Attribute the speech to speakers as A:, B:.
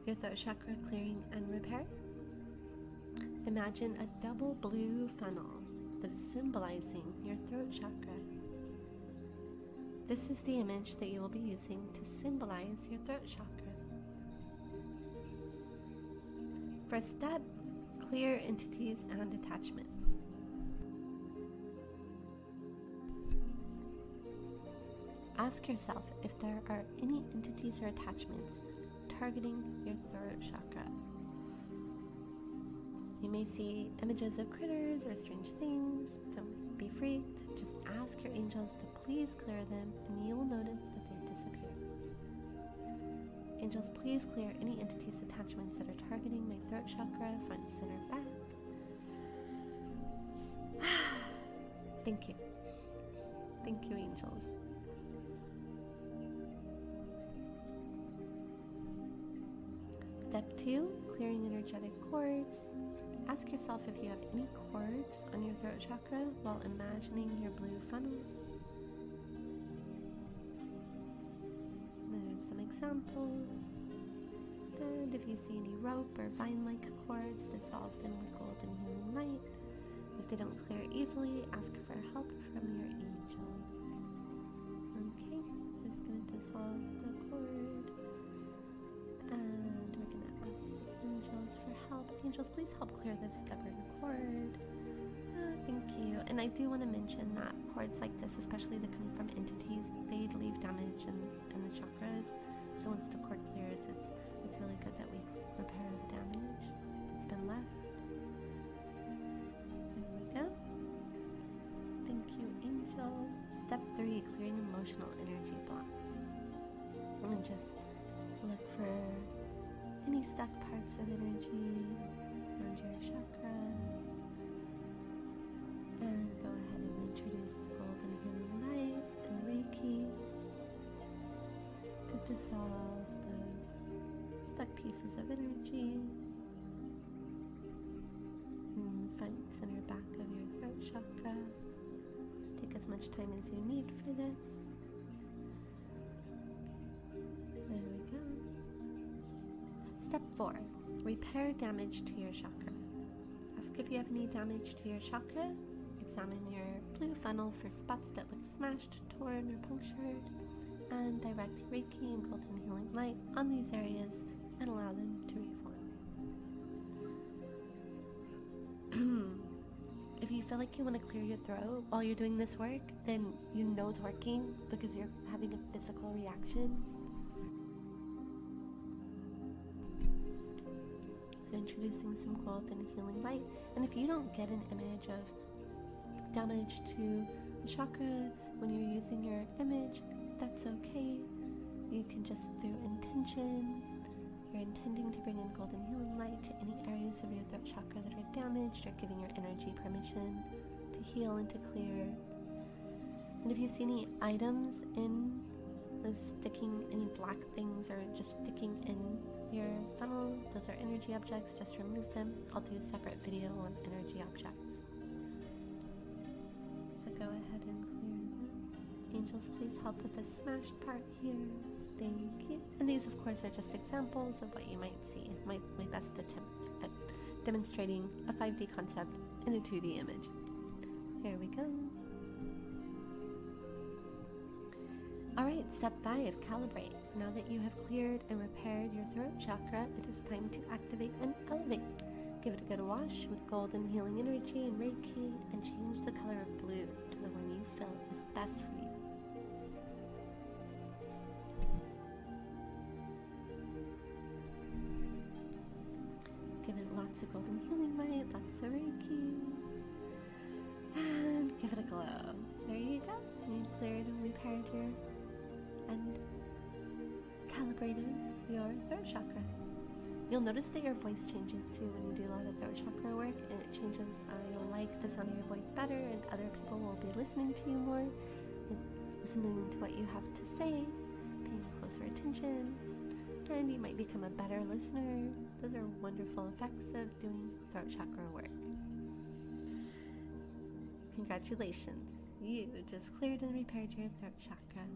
A: your throat chakra clearing and repair, imagine a double blue funnel that is symbolizing your throat chakra. This is the image that you will be using to symbolize your throat chakra. First step, clear entities and attachments. Ask yourself if there are any entities or attachments targeting your throat chakra. You may see images of critters or strange things. Don't be freaked. Just ask your angels to please clear them, and you will notice that they've disappeared. Angels, please clear any entities, attachments that are targeting my throat chakra, front, center, back. Thank you. Thank you, angels. Step 2, clearing energetic cords. Ask yourself if you have any cords on your throat chakra while imagining your blue funnel. There's some examples. And if you see any rope or vine-like cords, dissolve them with golden healing light. If they don't clear easily, ask for help from your angels. Okay, so just going to dissolve the cord. And we're going to ask the angels for help. Angels, please help clear this stubborn cord. Thank you. And I do want to mention that cords like this, especially that come from entities, they leave damage in the chakras. So once the cord clears, it's really good that we repair the damage that's been left. There we go. Thank you, angels. Step 3, clearing emotional energy blocks. And just look for any stuck parts of energy around your chakra. And go ahead and introduce golden healing light and Reiki to dissolve those stuck pieces of energy in the front, center, back of your throat chakra. Take as much time as you need for this. There we go. Step 4, repair damage to your chakra. Ask if you have any damage to your chakra. Examine your blue funnel for spots that look smashed, torn, or punctured, and direct Reiki and golden healing light on these areas and allow them to reform. If you feel like you want to clear your throat while you're doing this work, then you know it's working because you're having a physical reaction. So introducing some golden healing light. And if you don't get an image of damage to the chakra when you're using your image, that's okay. You can just, through intention, you're intending to bring in golden healing light to any areas of your throat chakra that are damaged, or giving your energy permission to heal and to clear. And if you see any items in sticking, any black things or just sticking in your funnel, those are energy objects, just remove them. I'll do a separate video on energy objects. So go ahead and clear them. Angels, please help with the smashed part here. Thank you. And these, of course, are just examples of what you might see. My best attempt at demonstrating a 5D concept in a 2D image. Here we go. Alright, step 5, calibrate. Now that you have cleared and repaired your throat chakra, it is time to activate and elevate. Give it a good wash with golden healing energy and Reiki, and change the color of blue to the one you feel is best for you. Let's give it lots of golden healing light, lots of Reiki, and give it a glow. There you go. You cleared and repaired your and calibrated your throat chakra. You'll notice that your voice changes too when you do a lot of throat chakra work, and it changes. You'll like the sound of your voice better, and other people will be listening to you more, and listening to what you have to say, paying closer attention, and you might become a better listener. Those are wonderful effects of doing throat chakra work. Congratulations, you just cleared and repaired your throat chakra.